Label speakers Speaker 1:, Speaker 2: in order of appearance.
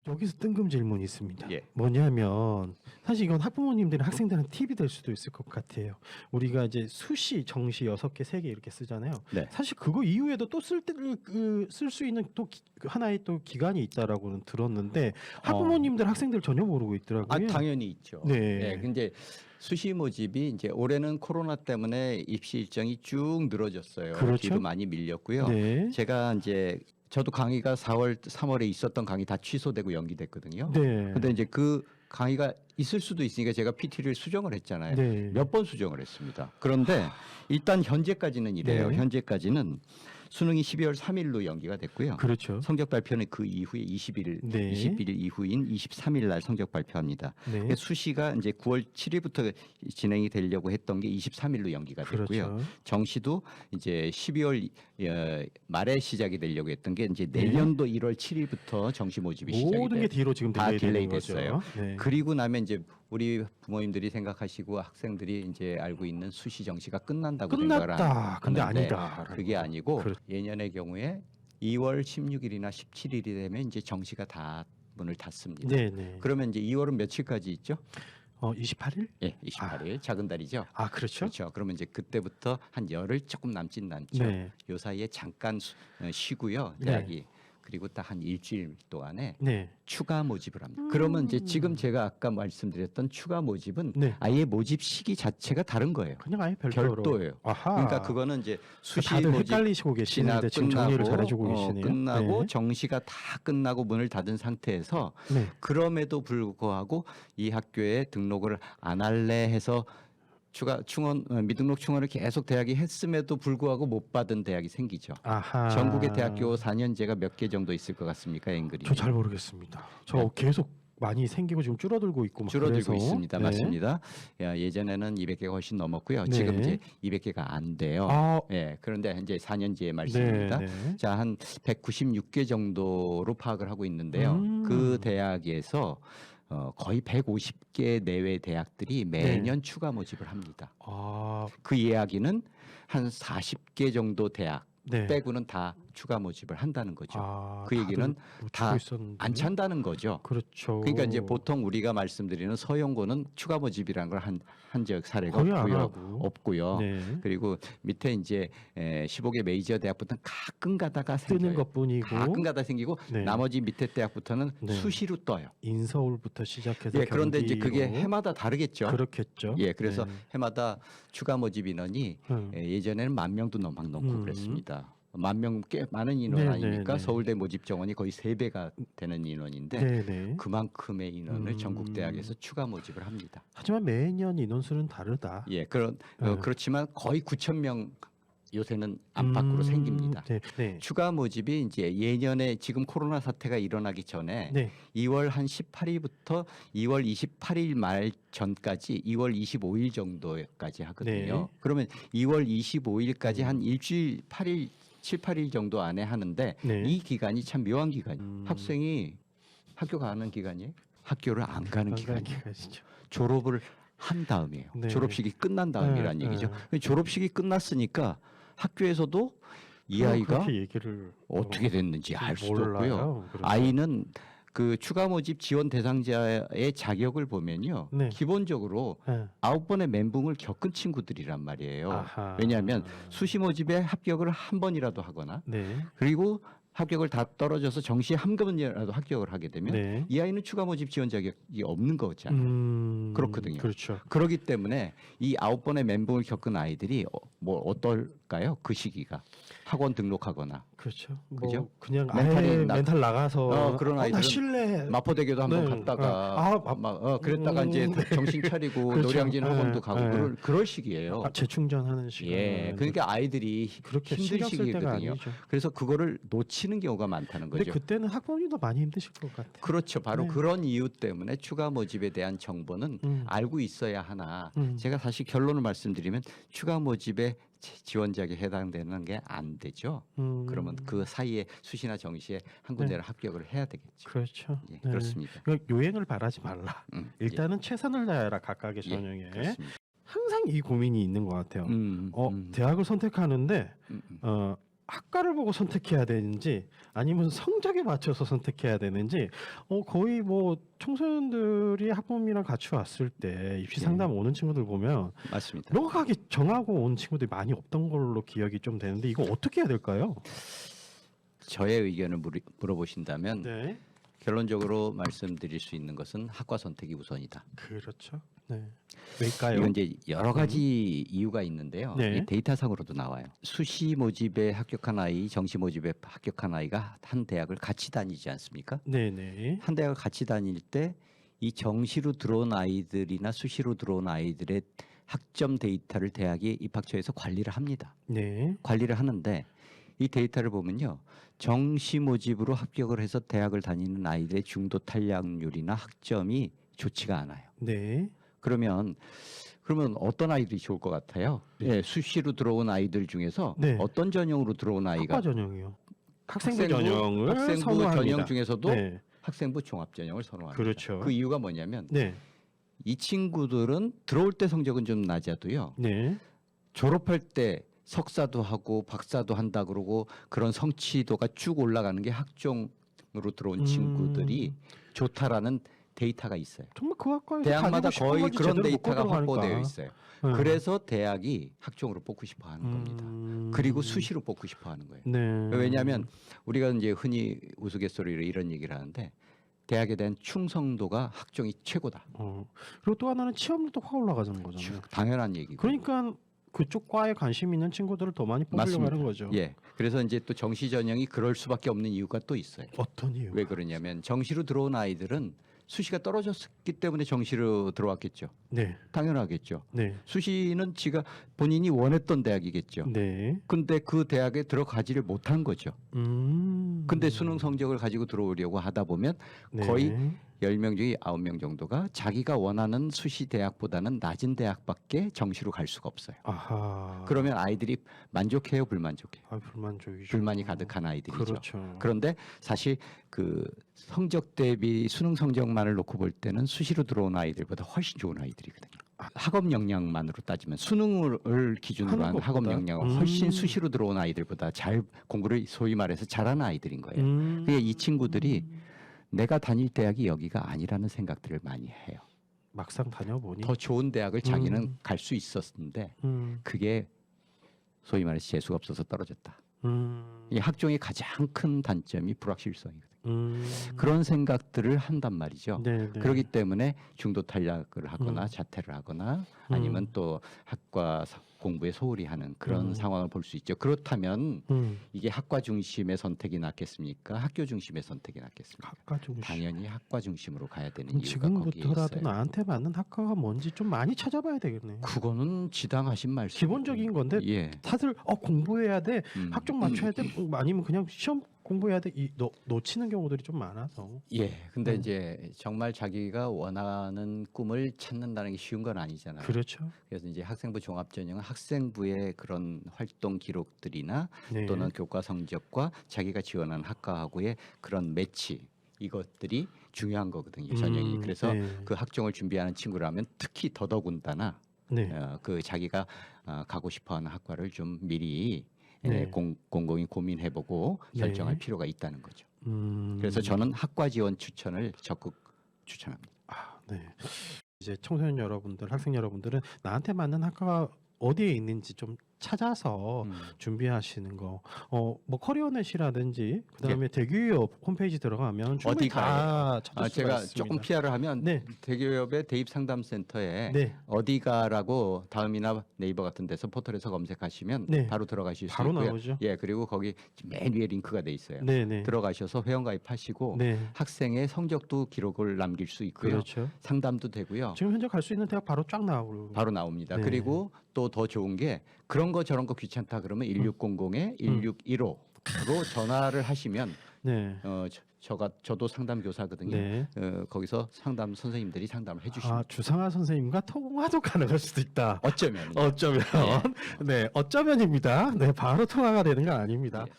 Speaker 1: 여기서 뜬금 질문이 있습니다.
Speaker 2: 예.
Speaker 1: 뭐냐면 사실 이건 학부모님들은 학생들한테 팁이 될 수도 있을 것 같아요. 우리가 이제 수시, 정시 6개, 3개 이렇게 쓰잖아요.
Speaker 2: 네.
Speaker 1: 사실 그거 이후에도 또 쓸 수 있는 또 하나의 또 기간이 있다라고는 들었는데 학부모님들 학생들 전혀 모르고 있더라고요.
Speaker 2: 당연히 있죠.
Speaker 1: 네.
Speaker 2: 근데 수시 모집이 이제 올해는 코로나 때문에 입시 일정이 쭉 늘어졌어요.
Speaker 1: 그렇죠.
Speaker 2: 뒤로 많이 밀렸고요.
Speaker 1: 네.
Speaker 2: 제가 이제 저도 강의가 4월, 3월에 있었던 강의 다 취소되고 연기됐거든요.
Speaker 1: 네.
Speaker 2: 근데 이제 그 강의가 있을 수도 있으니까 제가 PT를 수정을 했잖아요.
Speaker 1: 네.
Speaker 2: 몇 번 수정을 했습니다. 그런데 일단 현재까지는 이래요.
Speaker 1: 네.
Speaker 2: 현재까지는 수능이 12월 3일로 연기가 됐고요.
Speaker 1: 그렇죠.
Speaker 2: 성적 발표는 그 이후에 20일
Speaker 1: 네.
Speaker 2: 이후인 23일 날 성적 발표합니다.
Speaker 1: 네.
Speaker 2: 수시가 이제 9월 7일부터 진행이 되려고 했던 게 23일로 연기가 됐고요.
Speaker 1: 그렇죠.
Speaker 2: 정시도 이제 12월 말에 시작이 되려고 했던 게 이제
Speaker 1: 네.
Speaker 2: 내년도 1월 7일부터 정시 모집이 시작이
Speaker 1: 모든 게 뒤로 지금
Speaker 2: 다
Speaker 1: 딜레이
Speaker 2: 딜레이
Speaker 1: 되는 거죠.
Speaker 2: 됐어요.
Speaker 1: 네.
Speaker 2: 그리고 나면 이제 우리 부모님들이 생각하시고 학생들이 이제 알고 있는 수시 정시가 끝난다고 생각을
Speaker 1: 끝났다. 근데
Speaker 2: 하는데
Speaker 1: 아니다.
Speaker 2: 그게 아니고
Speaker 1: 그렇-
Speaker 2: 예년의 경우에 2월 16일이나 17일이 되면 이제 정시가 다 문을 닫습니다.
Speaker 1: 네네.
Speaker 2: 그러면 이제 2월은 며칠까지 있죠?
Speaker 1: 28일?
Speaker 2: 예, 28일 작은 달이죠.
Speaker 1: 아, 그렇죠.
Speaker 2: 그렇죠. 그러면 이제 그때부터 한 열흘 조금 남진 않죠.
Speaker 1: 네.
Speaker 2: 요 사이에 잠깐 쉬고요.
Speaker 1: 네.
Speaker 2: 대학이. 그리고 딱 한 일주일 동안에
Speaker 1: 네.
Speaker 2: 추가 모집을 합니다. 그러면 이제 지금 제가 아까 말씀드렸던 추가 모집은
Speaker 1: 네.
Speaker 2: 아예 모집 시기 자체가 다른 거예요.
Speaker 1: 그냥 아예 별도로.
Speaker 2: 별도예요.
Speaker 1: 아하.
Speaker 2: 그러니까 그거는 이제 수시
Speaker 1: 다들
Speaker 2: 모집
Speaker 1: 헷갈리시고 계시는데 지금 정리를 잘해주고 계시네요.
Speaker 2: 끝나고
Speaker 1: 네.
Speaker 2: 정시가 다 끝나고 문을 닫은 상태에서
Speaker 1: 네.
Speaker 2: 그럼에도 불구하고 이 학교에 등록을 안 할래 해서 추가 충원 미등록 충원을 계속 대학이 했음에도 불구하고 못 받은 대학이 생기죠.
Speaker 1: 아하.
Speaker 2: 전국의 대학교 4년제가 몇 개 정도 있을 것 같습니까, 앵글이?
Speaker 1: 저 잘 모르겠습니다. 저
Speaker 2: 네.
Speaker 1: 계속 많이 생기고 지금 줄어들고 있고 막
Speaker 2: 줄어들고
Speaker 1: 그래서.
Speaker 2: 있습니다.
Speaker 1: 네.
Speaker 2: 맞습니다. 예전에는 200개가 훨씬 넘었고요.
Speaker 1: 네.
Speaker 2: 지금 이제 200개가 안 돼요.
Speaker 1: 아,
Speaker 2: 예, 그런데 이제 4년제의 말씀입니다.
Speaker 1: 네, 네.
Speaker 2: 자, 한 196개 정도로 파악을 하고 있는데요. 그 대학에서 거의 150개 내외 대학들이 매년 추가 모집을 합니다.
Speaker 1: 아,
Speaker 2: 그 이야기는 한 40개 정도 대학
Speaker 1: 네.
Speaker 2: 빼고는 다 추가 모집을 한다는 거죠.
Speaker 1: 아,
Speaker 2: 그 얘기는
Speaker 1: 다들
Speaker 2: 다
Speaker 1: 놓치고 있었는데.
Speaker 2: 안 찬다는 거죠.
Speaker 1: 그렇죠.
Speaker 2: 그러니까 이제 보통 우리가 말씀드리는 서영고는 추가 모집이라는 걸 한 적 사례가
Speaker 1: 거의 안
Speaker 2: 없고요.
Speaker 1: 하고. 네.
Speaker 2: 그리고 밑에 이제 15개 메이저 대학부터는 가끔 가다가
Speaker 1: 뜨는
Speaker 2: 생겨요.
Speaker 1: 것뿐이고
Speaker 2: 가끔 가다 생기고
Speaker 1: 네.
Speaker 2: 나머지 밑에 대학부터는
Speaker 1: 네.
Speaker 2: 수시로 떠요.
Speaker 1: 인서울부터 시작해서
Speaker 2: 예, 그런데 이제 그게
Speaker 1: 경기로.
Speaker 2: 해마다 다르겠죠.
Speaker 1: 그렇겠죠.
Speaker 2: 예, 그래서
Speaker 1: 네.
Speaker 2: 해마다 추가 모집 인원이 예전에는 10,000명도 넘고 그랬습니다. 10,000명 꽤 많은 인원
Speaker 1: 네,
Speaker 2: 아닙니까?
Speaker 1: 네, 네.
Speaker 2: 서울대 모집 정원이 거의 3배가 되는 인원인데
Speaker 1: 네, 네.
Speaker 2: 그만큼의 인원을 전국 대학에서 추가 모집을 합니다.
Speaker 1: 하지만 매년 인원수는 다르다.
Speaker 2: 예, 그렇지만 거의 9,000명 요새는
Speaker 1: 음,
Speaker 2: 안팎으로 생깁니다.
Speaker 1: 네, 네.
Speaker 2: 추가 모집이 이제 예년에 지금 코로나 사태가 일어나기 전에
Speaker 1: 네.
Speaker 2: 2월 한 18일부터 2월 28일 말 전까지 2월 25일 정도까지 하거든요.
Speaker 1: 네.
Speaker 2: 그러면 2월 25일까지 한 일주일 8일 7, 8일 정도 안에 하는데
Speaker 1: 네.
Speaker 2: 이 기간이 참 묘한 기간이에요. 학생이 학교 가는 기간이에요. 학교를 안 가는 기간이에요.
Speaker 1: 기간이죠.
Speaker 2: 졸업을 한 다음이에요.
Speaker 1: 네.
Speaker 2: 졸업식이 끝난 다음이란
Speaker 1: 네,
Speaker 2: 얘기죠.
Speaker 1: 네.
Speaker 2: 졸업식이 끝났으니까 학교에서도 이 아이가
Speaker 1: 그렇게 얘기를
Speaker 2: 어떻게 됐는지 알 수도
Speaker 1: 몰라요.
Speaker 2: 없고요.
Speaker 1: 그래서.
Speaker 2: 아이는 그 추가 모집 지원 대상자의 자격을 보면요.
Speaker 1: 네.
Speaker 2: 기본적으로
Speaker 1: 네.
Speaker 2: 9번의 멘붕을 겪은 친구들이란 말이에요.
Speaker 1: 아하.
Speaker 2: 왜냐하면 수시 모집에 합격을 한 번이라도 하거나
Speaker 1: 네.
Speaker 2: 그리고 합격을 다 떨어져서 정시에 한 번이라도 합격을 하게 되면
Speaker 1: 네.
Speaker 2: 이 아이는 추가 모집 지원 자격이 없는 거잖아요. 그렇거든요.
Speaker 1: 그렇죠.
Speaker 2: 그렇기 때문에 이 9번의 멘붕을 겪은 아이들이 뭐 어떨까요? 그 시기가 학원 등록하거나
Speaker 1: 그렇죠.
Speaker 2: 그죠?
Speaker 1: 뭐 그냥
Speaker 2: 멘탈이
Speaker 1: 아예
Speaker 2: 나-
Speaker 1: 멘탈 나가서
Speaker 2: 그런
Speaker 1: 나
Speaker 2: 아이들은
Speaker 1: 실례.
Speaker 2: 마포대교도 한번
Speaker 1: 네.
Speaker 2: 갔다가 그랬다가 이제 그렇죠. 정신 차리고
Speaker 1: 그렇죠.
Speaker 2: 노량진 학원도
Speaker 1: 네.
Speaker 2: 가고
Speaker 1: 네.
Speaker 2: 그럴 시기예요.
Speaker 1: 재충전하는 시간.
Speaker 2: 예, 그러니까 아이들이
Speaker 1: 그렇게
Speaker 2: 힘들
Speaker 1: 신경 쓸 때가
Speaker 2: 시기거든요.
Speaker 1: 아니죠.
Speaker 2: 그래서 그거를 놓치는 경우가 많다는
Speaker 1: 근데
Speaker 2: 거죠.
Speaker 1: 그때는 학부모님도 많이 힘드실 것 같아요.
Speaker 2: 그렇죠. 바로
Speaker 1: 네.
Speaker 2: 그런 이유 때문에 추가 모집에 대한 정보는 알고 있어야 하나. 제가 사실 결론을 말씀드리면 추가 모집에 지원 자격에 해당되는 게 안 되죠. 그러면 그 사이에 수시나 정시에 한 군데를 합격을 해야 되겠죠.
Speaker 1: 그렇죠.
Speaker 2: 예, 그렇습니다.
Speaker 1: 그러니까 요행을 바라지 말라. 일단은 최선을 다해라 각각의
Speaker 2: 예,
Speaker 1: 전형에.
Speaker 2: 그렇습니다.
Speaker 1: 항상 이 고민이 있는 것 같아요. 대학을 선택하는데 학과를 보고 선택해야 되는지 아니면 성적에 맞춰서 선택해야 되는지 거의 뭐 청소년들이 학부모님이랑 같이 왔을 때 입시 상담 오는 친구들 보면
Speaker 2: 맞습니다.
Speaker 1: 명확하게 정하고 온 친구들이 많이 없던 걸로 기억이 좀 되는데 이거 어떻게 해야 될까요?
Speaker 2: 저의 의견을 물어보신다면
Speaker 1: 네,
Speaker 2: 결론적으로 말씀드릴 수 있는 것은 학과 선택이 우선이다.
Speaker 1: 그렇죠. 네, 왜일까요?
Speaker 2: 이건 이제 여러 가지 이유가 있는데요.
Speaker 1: 네.
Speaker 2: 이 데이터상으로도 나와요. 수시 모집에 합격한 아이, 정시 모집에 합격한 아이가 한 대학을 같이 다니지 않습니까?
Speaker 1: 네네.
Speaker 2: 한 대학을 같이 다닐 때 이 정시로 들어온 아이들이나 수시로 들어온 아이들의 학점 데이터를 대학이 입학처에서 관리를 합니다.
Speaker 1: 네.
Speaker 2: 관리를 하는데 이 데이터를 보면요. 정시 모집으로 합격을 해서 대학을 다니는 아이들의 중도 탈락률이나 학점이 좋지가 않아요.
Speaker 1: 네.
Speaker 2: 그러면 어떤 아이들이 좋을 것 같아요? 네, 수시로 들어온 아이들 중에서
Speaker 1: 네.
Speaker 2: 어떤 전형으로 들어온 아이가
Speaker 1: 학과 전형이요. 학생부 전형을
Speaker 2: 학생부
Speaker 1: 선호합니다.
Speaker 2: 전형 중에서도
Speaker 1: 네.
Speaker 2: 학생부 종합 전형을 선호합니다.
Speaker 1: 그렇죠.
Speaker 2: 그 이유가 뭐냐면
Speaker 1: 네.
Speaker 2: 이 친구들은 들어올 때 성적은 좀 낮아도요.
Speaker 1: 네.
Speaker 2: 졸업할 때 석사도 하고 박사도 한다 그러고 그런 성취도가 쭉 올라가는 게 학종으로 들어온 친구들이 좋다라는 데이터가 있어요.
Speaker 1: 정말 그 학과에서
Speaker 2: 대학마다
Speaker 1: 다니고 싶은
Speaker 2: 거의
Speaker 1: 건지
Speaker 2: 그런
Speaker 1: 제대로 못
Speaker 2: 데이터가
Speaker 1: 들어가니까.
Speaker 2: 확보되어 있어요.
Speaker 1: 네.
Speaker 2: 그래서 대학이 학종으로 뽑고 싶어 하는 겁니다. 그리고 수시로 뽑고 싶어 하는 거예요.
Speaker 1: 네.
Speaker 2: 왜냐하면 우리가 이제 흔히 우스갯소리로 이런 얘기를 하는데 대학에 대한 충성도가 학종이 최고다.
Speaker 1: 그리고 또 하나는 취업률도 확 올라가는 거잖아요.
Speaker 2: 당연한 얘기고.
Speaker 1: 그러니까 그쪽 과에 관심 있는 친구들을 더 많이 뽑으려고
Speaker 2: 맞습니다.
Speaker 1: 하는 거죠.
Speaker 2: 예. 그래서 이제 또 정시 전형이 그럴 수밖에 없는 이유가 또 있어요.
Speaker 1: 어떤 이유?
Speaker 2: 왜 그러냐면 정시로 들어온 아이들은 수시가 떨어졌기 때문에 정시로 들어왔겠죠.
Speaker 1: 네.
Speaker 2: 당연하겠죠.
Speaker 1: 네.
Speaker 2: 수시는 지가 본인이 원했던 대학이겠죠.
Speaker 1: 네.
Speaker 2: 근데 그 대학에 들어가지를 못한 거죠. 근데 수능 성적을 가지고 들어오려고 하다 보면
Speaker 1: 네.
Speaker 2: 거의 10명 중에 9명 정도가 자기가 원하는 수시 대학보다는 낮은 대학밖에 정시로 갈 수가 없어요.
Speaker 1: 아하.
Speaker 2: 그러면 아이들이 만족해요, 불만족해요?
Speaker 1: 불만족이죠.
Speaker 2: 불만이 가득한 아이들이죠.
Speaker 1: 그렇죠.
Speaker 2: 그런데 사실 그 성적 대비 수능 성적만을 놓고 볼 때는 수시로 들어온 아이들보다 훨씬 좋은 아이들이거든요. 학업 역량만으로 따지면 수능을 기준으로 한 학업
Speaker 1: 것보다?
Speaker 2: 역량은 훨씬 수시로 들어온 아이들보다 잘 공부를 소위 말해서 잘하는 아이들인 거예요. 그게 이 친구들이 내가 다닐 대학이 여기가 아니라는 생각들을 많이 해요.
Speaker 1: 막상 다녀보니
Speaker 2: 더 좋은 대학을 자기는 갈 수 있었는데 그게 소위 말해서 재수가 없어서 떨어졌다. 이 학종의 가장 큰 단점이 불확실성이거든요. 그런 생각들을 한단 말이죠.
Speaker 1: 네, 네.
Speaker 2: 그렇기 때문에 중도 탈락을 하거나 자퇴를 하거나 아니면 또 학과 공부에 소홀히 하는 그런 상황을 볼 수 있죠. 그렇다면 이게 학과 중심의 선택이 낫겠습니까? 학교 중심의 선택이 낫겠습니까?
Speaker 1: 학과 중심.
Speaker 2: 당연히 학과 중심으로 가야 되는 이유가 거기에
Speaker 1: 지금부터라도
Speaker 2: 있어요.
Speaker 1: 나한테 맞는 학과가 뭔지 좀 많이 찾아봐야 되겠네요.
Speaker 2: 그거는 지당하신 말씀.
Speaker 1: 기본적인 건데
Speaker 2: 예.
Speaker 1: 다들 공부해야 돼, 학종 맞춰야 돼, 아니면 그냥 시험 공부해야 돼. 놓치는 경우들이 좀 많아서.
Speaker 2: 예. 근데 이제 정말 자기가 원하는 꿈을 찾는다는 게 쉬운 건 아니잖아요.
Speaker 1: 그렇죠.
Speaker 2: 그래서 이제 학생부 종합 전형은 학생부의 그런 활동 기록들이나
Speaker 1: 네.
Speaker 2: 또는 교과 성적과 자기가 지원한 학과하고의 그런 매치 이것들이 중요한 거거든요. 전형이. 그래서
Speaker 1: 네.
Speaker 2: 그 학종을 준비하는 친구라면 특히 더더군다나
Speaker 1: 네.
Speaker 2: 그 자기가 가고 싶어하는 학과를 좀 미리
Speaker 1: 네.
Speaker 2: 곰곰이 고민해보고
Speaker 1: 네.
Speaker 2: 결정할 필요가 있다는 거죠. 그래서 저는 학과 지원 추천을 적극 추천합니다.
Speaker 1: 네. 이제 청소년 여러분들, 학생 여러분들은 나한테 맞는 학과가 어디에 있는지 좀 찾아서 준비하시는 거. 뭐 커리어넷이라든지 그다음에 대기업 홈페이지 들어가면 충분히 다 찾을 수가
Speaker 2: 제가
Speaker 1: 있습니다.
Speaker 2: 조금 PR을 하면
Speaker 1: 네.
Speaker 2: 대기업의 대입 상담센터에
Speaker 1: 네.
Speaker 2: 어디가라고 다음이나 네이버 같은 데서 포털에서 검색하시면
Speaker 1: 네.
Speaker 2: 바로 들어가실
Speaker 1: 바로
Speaker 2: 수 있고요.
Speaker 1: 나오죠.
Speaker 2: 예, 그리고 거기 맨 위에 링크가 돼 있어요.
Speaker 1: 네, 네.
Speaker 2: 들어가셔서 회원가입하시고
Speaker 1: 네.
Speaker 2: 학생의 성적도 기록을 남길 수 있고요.
Speaker 1: 그렇죠.
Speaker 2: 상담도 되고요.
Speaker 1: 지금 현재 갈 수 있는 대학 바로 쫙 나오고.
Speaker 2: 바로 나옵니다.
Speaker 1: 네.
Speaker 2: 그리고 또 더 좋은 게 그런 거 저런 거 귀찮다 그러면 1600에 1615로 전화를 하시면
Speaker 1: 네.
Speaker 2: 저도 상담 교사거든요.
Speaker 1: 네.
Speaker 2: 거기서 상담 선생님들이 상담을 해주십니다.
Speaker 1: 주상아 선생님과 통화도 가능할 수도 있다.
Speaker 2: 어쩌면
Speaker 1: 어쩌면. 네, 어쩌면입니다. 네, 바로 통화가 되는 거 아닙니다.
Speaker 2: 예.